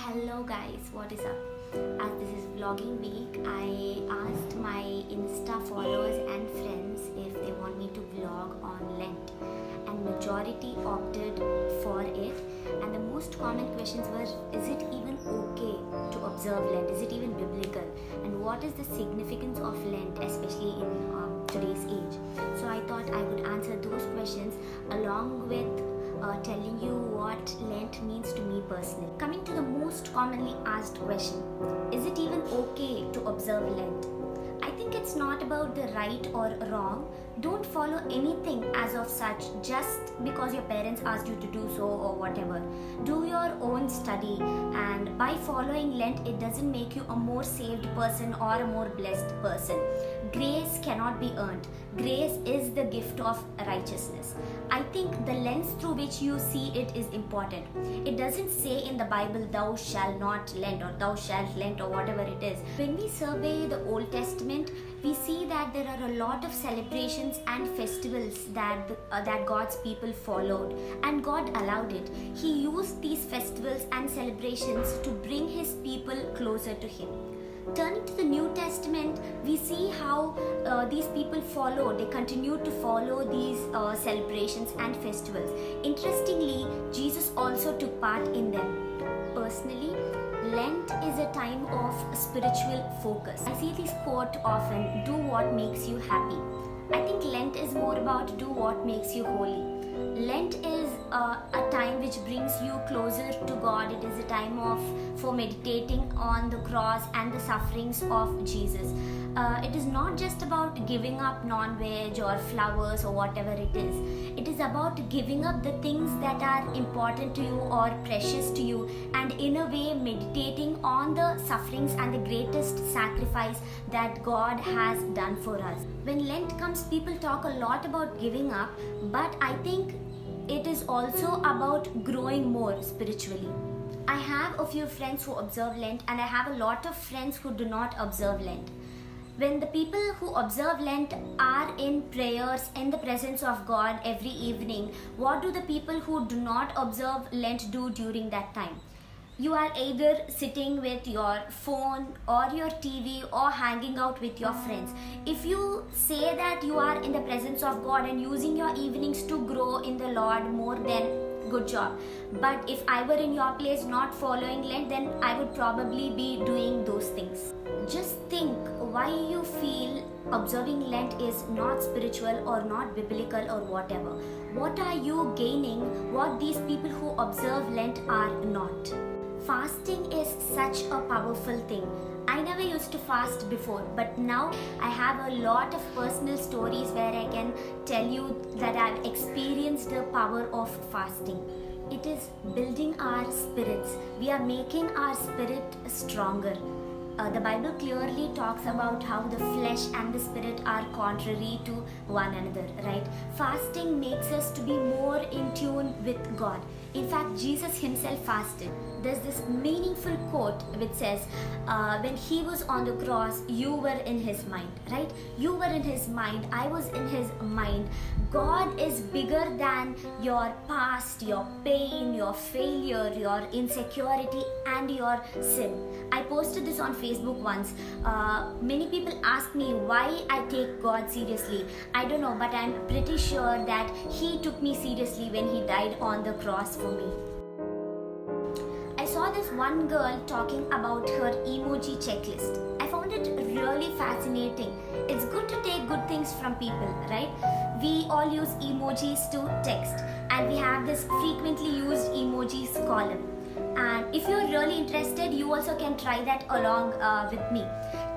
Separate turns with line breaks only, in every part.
Hello guys, what is up? As this is vlogging week, I asked my Insta followers and friends if they want me to vlog on Lent, and majority opted for it. And the most common questions were, is it even okay to observe Lent? Is it even biblical? And what is the significance of Lent, especially in today's age? So I thought I would answer those questions along with telling you what Lent means to me personally. Coming to the most commonly asked question, is it even okay to observe Lent? I think it's not about the right or wrong. Don't follow anything as of such just because your parents asked you to do so or whatever. Do your own study, and by following Lent, it doesn't make you a more saved person or a more blessed person. Grace cannot be earned. Grace is the gift of righteousness. I think the lens through which you see it is important. It doesn't say in the Bible, thou shalt not lend, or thou shalt lent, or whatever it is. When we survey the Old Testament, we see that there are a lot of celebrations and festivals that God's people followed, and God allowed it. He used these festivals and celebrations to bring His people closer to Him. Turning to the New Testament, we see how these people they continued to follow these celebrations and festivals. Interestingly, Jesus also took part in them. Personally, Lent is a time of spiritual focus. I see this quote often, do what makes you happy. I think Lent is more about do what makes you holy. Lent is a time which brings you closer to God. It is a time for meditating on the cross and the sufferings of Jesus. It is not just about giving up non-veg or flowers or whatever it is. It is about giving up the things that are important to you or precious to you, and in a way meditating on the sufferings and the greatest sacrifice that God has done for us. When Lent comes, people talk a lot about giving up, but I think it is also about growing more spiritually. I have a few friends who observe Lent, and I have a lot of friends who do not observe Lent. When the people who observe Lent are in prayers in the presence of God every evening, what do the people who do not observe Lent do during that time? You are either sitting with your phone or your TV or hanging out with your friends. If you say that you are in the presence of God and using your evenings to grow in the Lord more, then good job. But if I were in your place not following Lent, then I would probably be doing those things. Just think why you feel observing Lent is not spiritual or not biblical or whatever. What are you gaining what these people who observe Lent are not? Fasting is such a powerful thing. I never used to fast before, but now I have a lot of personal stories where I can tell you that I've experienced the power of fasting. It is building our spirits. We are making our spirit stronger. The Bible clearly talks about how the flesh and the spirit are contrary to one another, right? Fasting makes us to be more in tune with God. In fact, Jesus himself fasted. There's this meaningful quote which says, when he was on the cross, you were in his mind, right? You were in his mind, I was in his mind. God is bigger than your past, your pain, your failure, your insecurity, and your sin. I posted this on Facebook once. Many people ask me why I take God seriously. I don't know, but I'm pretty sure that He took me seriously when He died on the cross for me. I saw this one girl talking about her emoji checklist. I found it really fascinating. It's good to take good things from people, right? We all use emojis to text, and we have this frequently used emojis column. And if you're really interested, you also can try that along with me.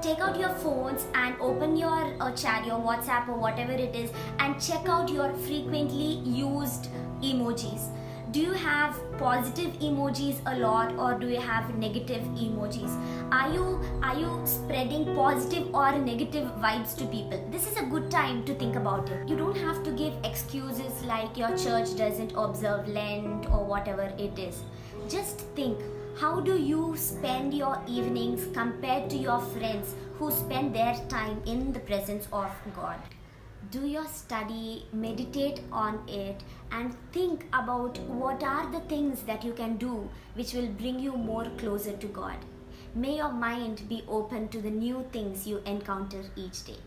Take out your phones and open your chat, your WhatsApp or whatever it is, and check out your frequently used emojis. Do you have positive emojis a lot, or do you have negative emojis? Are you spreading positive or negative vibes to people? This is a good time to think about it. You don't have to give excuses like your church doesn't observe Lent or whatever it is. Just think, how do you spend your evenings compared to your friends who spend their time in the presence of God? do your study, meditate on it, and think about what are the things that you can do which will bring you more closer to God. May your mind be open to the new things you encounter each day.